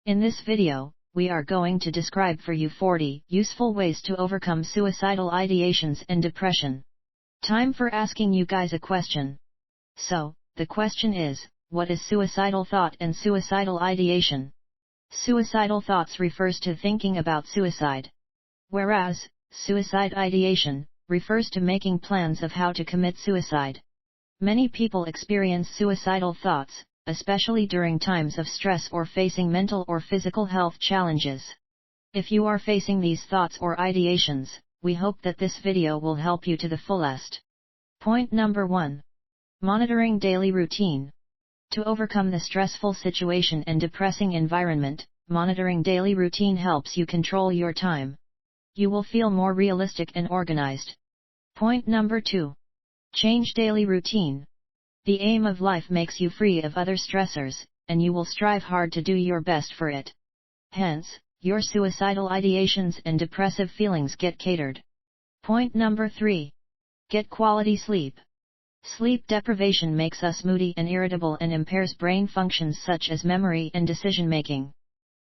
In this video, we are going to describe for you 40 useful ways to overcome suicidal ideations and depression. Time for asking you guys a question. So, the question is, what is suicidal thought and suicidal ideation? Suicidal thoughts refers to thinking about suicide, whereas suicide ideation refers to making plans of how to commit suicide. Many people experience suicidal thoughts, especially during times of stress or facing mental or physical health challenges. If you are facing these thoughts or ideations, we hope that this video will help you to the fullest. Point number 1. Monitoring daily routine. To overcome the stressful situation and depressing environment, monitoring daily routine helps you control your time. You will feel more realistic and organized. Point number 2. Change daily routine. The aim of life makes you free of other stressors, and you will strive hard to do your best for it. Hence, your suicidal ideations and depressive feelings get catered. Point number 3. Get quality sleep. Sleep deprivation makes us moody and irritable and impairs brain functions such as memory and decision-making.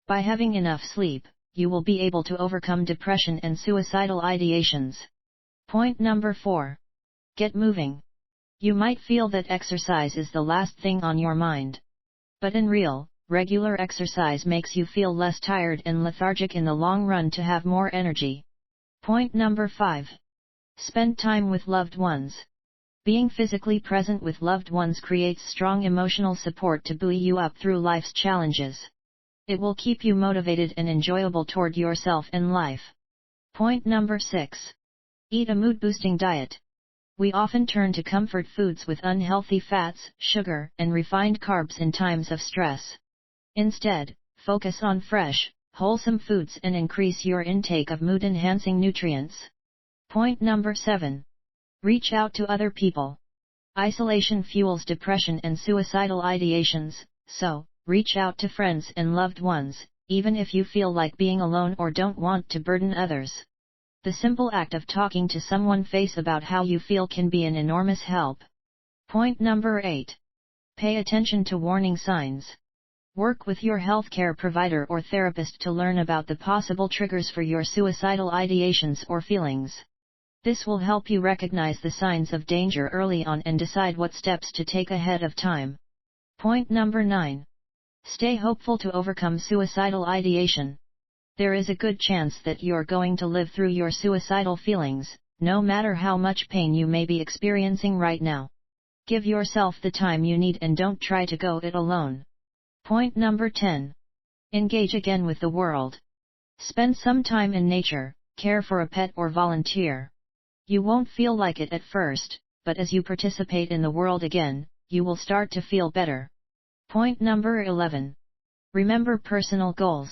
By having enough sleep, you will be able to overcome depression and suicidal ideations. Point number 4. Get moving. You might feel that exercise is the last thing on your mind. But in real, regular exercise makes you feel less tired and lethargic in the long run to have more energy. Point number 5. Spend time with loved ones. Being physically present with loved ones creates strong emotional support to buoy you up through life's challenges. It will keep you motivated and enjoyable toward yourself and life. Point number 6. Eat a mood-boosting diet. We often turn to comfort foods with unhealthy fats, sugar, and refined carbs in times of stress. Instead, focus on fresh, wholesome foods and increase your intake of mood-enhancing nutrients. Point number 7. Reach out to other people. Isolation fuels depression and suicidal ideations, so, reach out to friends and loved ones, even if you feel like being alone or don't want to burden others. The simple act of talking to someone face about how you feel can be an enormous help. Point number 8. Pay attention to warning signs. Work with your healthcare provider or therapist to learn about the possible triggers for your suicidal ideations or feelings. This will help you recognize the signs of danger early on and decide what steps to take ahead of time. Point number 9. Stay hopeful to overcome suicidal ideation. There is a good chance that you're going to live through your suicidal feelings, no matter how much pain you may be experiencing right now. Give yourself the time you need and don't try to go it alone. Point number 10. Engage again with the world. Spend some time in nature, care for a pet or volunteer. You won't feel like it at first, but as you participate in the world again, you will start to feel better. Point number 11. Remember personal goals.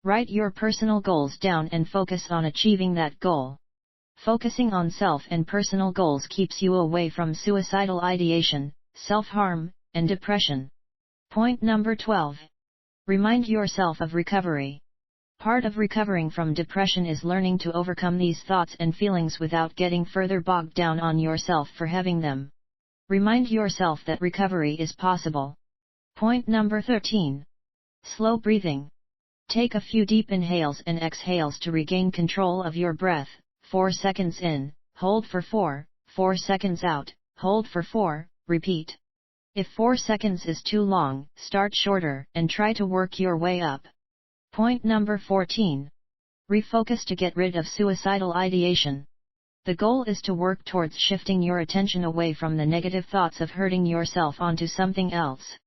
Write your personal goals down and focus on achieving that goal. Focusing on self and personal goals keeps you away from suicidal ideation, self-harm, and depression. Point number 12. Remind yourself of recovery. Part of recovering from depression is learning to overcome these thoughts and feelings without getting further bogged down on yourself for having them. Remind yourself that recovery is possible. Point number 13. Slow breathing. Take a few deep inhales and exhales to regain control of your breath. 4 seconds in, hold for 4, 4 seconds out, hold for 4, repeat. If 4 seconds is too long, start shorter and try to work your way up. Point number 14. Refocus to get rid of suicidal ideation. The goal is to work towards shifting your attention away from the negative thoughts of hurting yourself onto something else.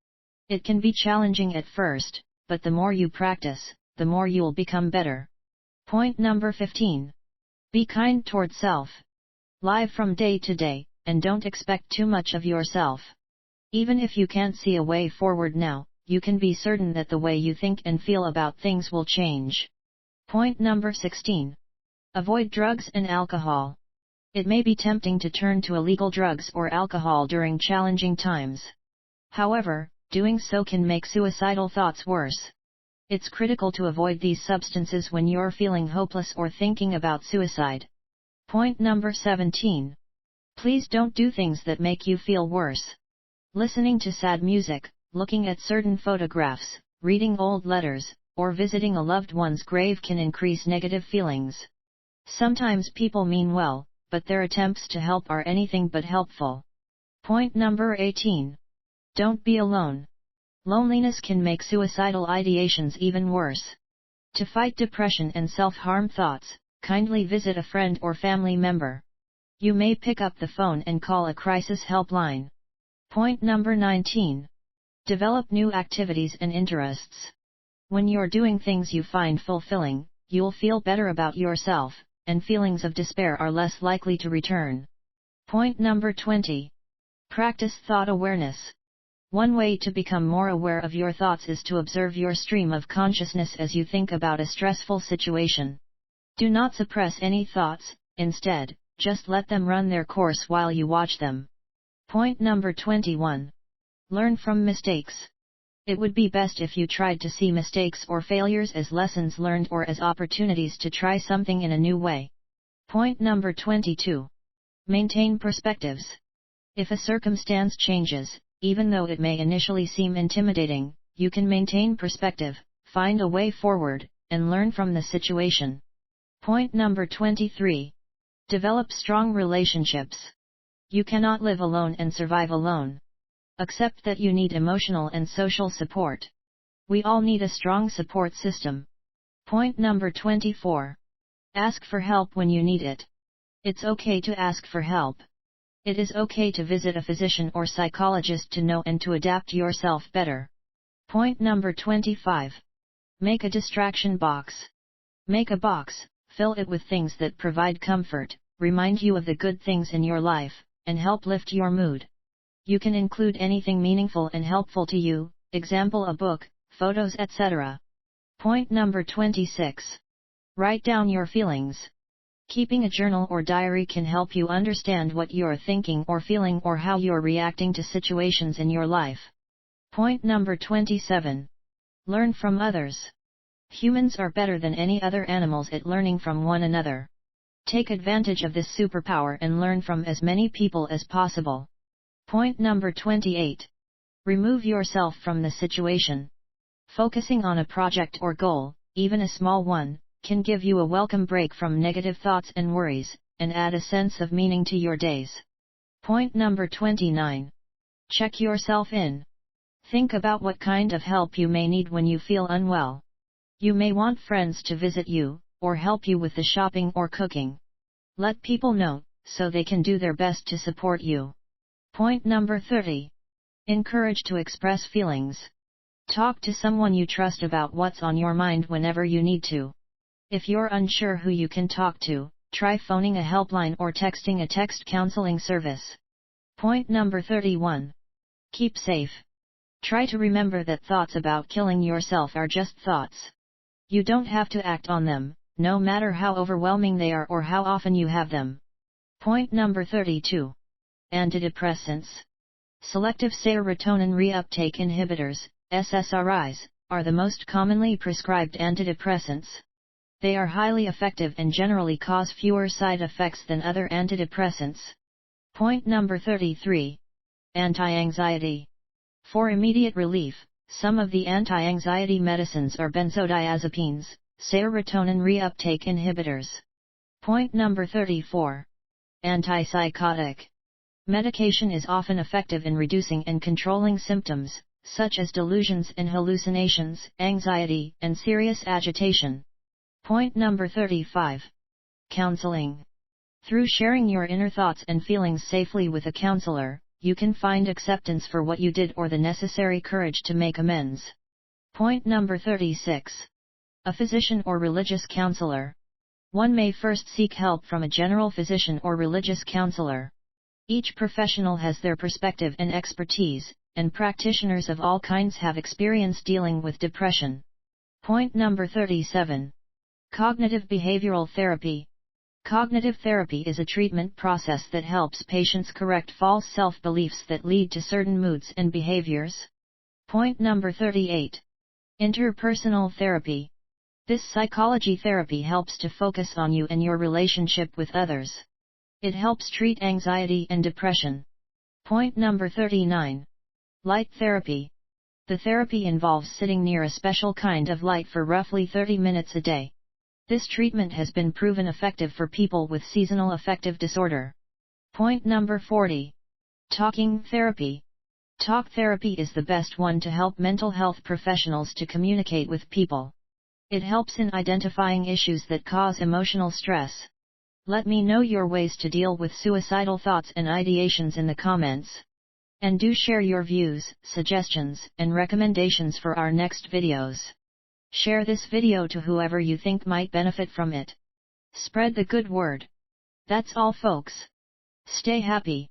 It can be challenging at first, but the more you practice, the more you'll become better. Point number 15. Be kind towards self. Live from day to day, and don't expect too much of yourself. Even if you can't see a way forward now, you can be certain that the way you think and feel about things will change. Point number 16. Avoid drugs and alcohol. It may be tempting to turn to illegal drugs or alcohol during challenging times. However, doing so can make suicidal thoughts worse. It's critical to avoid these substances when you're feeling hopeless or thinking about suicide. Point number 17. Please don't do things that make you feel worse. Listening to sad music, looking at certain photographs, reading old letters, or visiting a loved one's grave can increase negative feelings. Sometimes people mean well, but their attempts to help are anything but helpful. Point number 18. Don't be alone. Loneliness can make suicidal ideations even worse. To fight depression and self-harm thoughts, kindly visit a friend or family member. You may pick up the phone and call a crisis helpline. Point number 19. Develop new activities and interests. When you're doing things you find fulfilling, you'll feel better about yourself, and feelings of despair are less likely to return. Point number 20. Practice thought awareness. One way to become more aware of your thoughts is to observe your stream of consciousness as you think about a stressful situation. Do not suppress any thoughts, instead, just let them run their course while you watch them. Point number 21. Learn from mistakes. It would be best if you tried to see mistakes or failures as lessons learned or as opportunities to try something in a new way. Point number 22. Maintain perspectives. If a circumstance changes, even though it may initially seem intimidating, you can maintain perspective, find a way forward, and learn from the situation. Point number 23. Develop strong relationships. You cannot live alone and survive alone. Accept that you need emotional and social support. We all need a strong support system. Point number 24. Ask for help when you need it. It's okay to ask for help. It is okay to visit a physician or psychologist to know and to adapt yourself better. Point number 25. Make a distraction box. Make a box, fill it with things that provide comfort, remind you of the good things in your life, and help lift your mood. You can include anything meaningful and helpful to you, example a book, photos, etc. Point number 26. Write down your feelings. Keeping a journal or diary can help you understand what you're thinking or feeling or how you're reacting to situations in your life. Point number 27. Learn from others. Humans are better than any other animals at learning from one another. Take advantage of this superpower and learn from as many people as possible. Point number 28. Remove yourself from the situation. Focusing on a project or goal, even a small one, can give you a welcome break from negative thoughts and worries, and add a sense of meaning to your days. Point number 29. Check yourself in. Think about what kind of help you may need when you feel unwell. You may want friends to visit you, or help you with the shopping or cooking. Let people know, so they can do their best to support you. Point number 30. Encourage to express feelings. Talk to someone you trust about what's on your mind whenever you need to. If you're unsure who you can talk to, try phoning a helpline or texting a text counseling service. Point number 31. Keep safe. Try to remember that thoughts about killing yourself are just thoughts. You don't have to act on them, no matter how overwhelming they are or how often you have them. Point number 32. Antidepressants. Selective serotonin reuptake inhibitors, SSRIs, are the most commonly prescribed antidepressants. They are highly effective and generally cause fewer side effects than other antidepressants. Point number 33. Anti-anxiety. For immediate relief, some of the anti-anxiety medicines are benzodiazepines, serotonin reuptake inhibitors. Point number 34. Antipsychotic. Medication is often effective in reducing and controlling symptoms, such as delusions and hallucinations, anxiety, and serious agitation. Point number 35. Counseling. Through sharing your inner thoughts and feelings safely with a counselor, you can find acceptance for what you did or the necessary courage to make amends. Point number 36. A physician or religious counselor. One may first seek help from a general physician or religious counselor. Each professional has their perspective and expertise, and practitioners of all kinds have experience dealing with depression. Point number 37. Cognitive behavioral therapy. Cognitive therapy is a treatment process that helps patients correct false self-beliefs that lead to certain moods and behaviors. Point number 38. Interpersonal therapy. This psychology therapy helps to focus on you and your relationship with others. It helps treat anxiety and depression. Point number 39. Light therapy. The therapy involves sitting near a special kind of light for roughly 30 minutes a day. This treatment has been proven effective for people with seasonal affective disorder. Point number 40. Talking therapy. Talk therapy is the best one to help mental health professionals to communicate with people. It helps in identifying issues that cause emotional stress. Let me know your ways to deal with suicidal thoughts and ideations in the comments. And do share your views, suggestions, and recommendations for our next videos. Share this video to whoever you think might benefit from it. Spread the good word. That's all folks. Stay happy.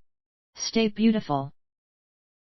Stay beautiful.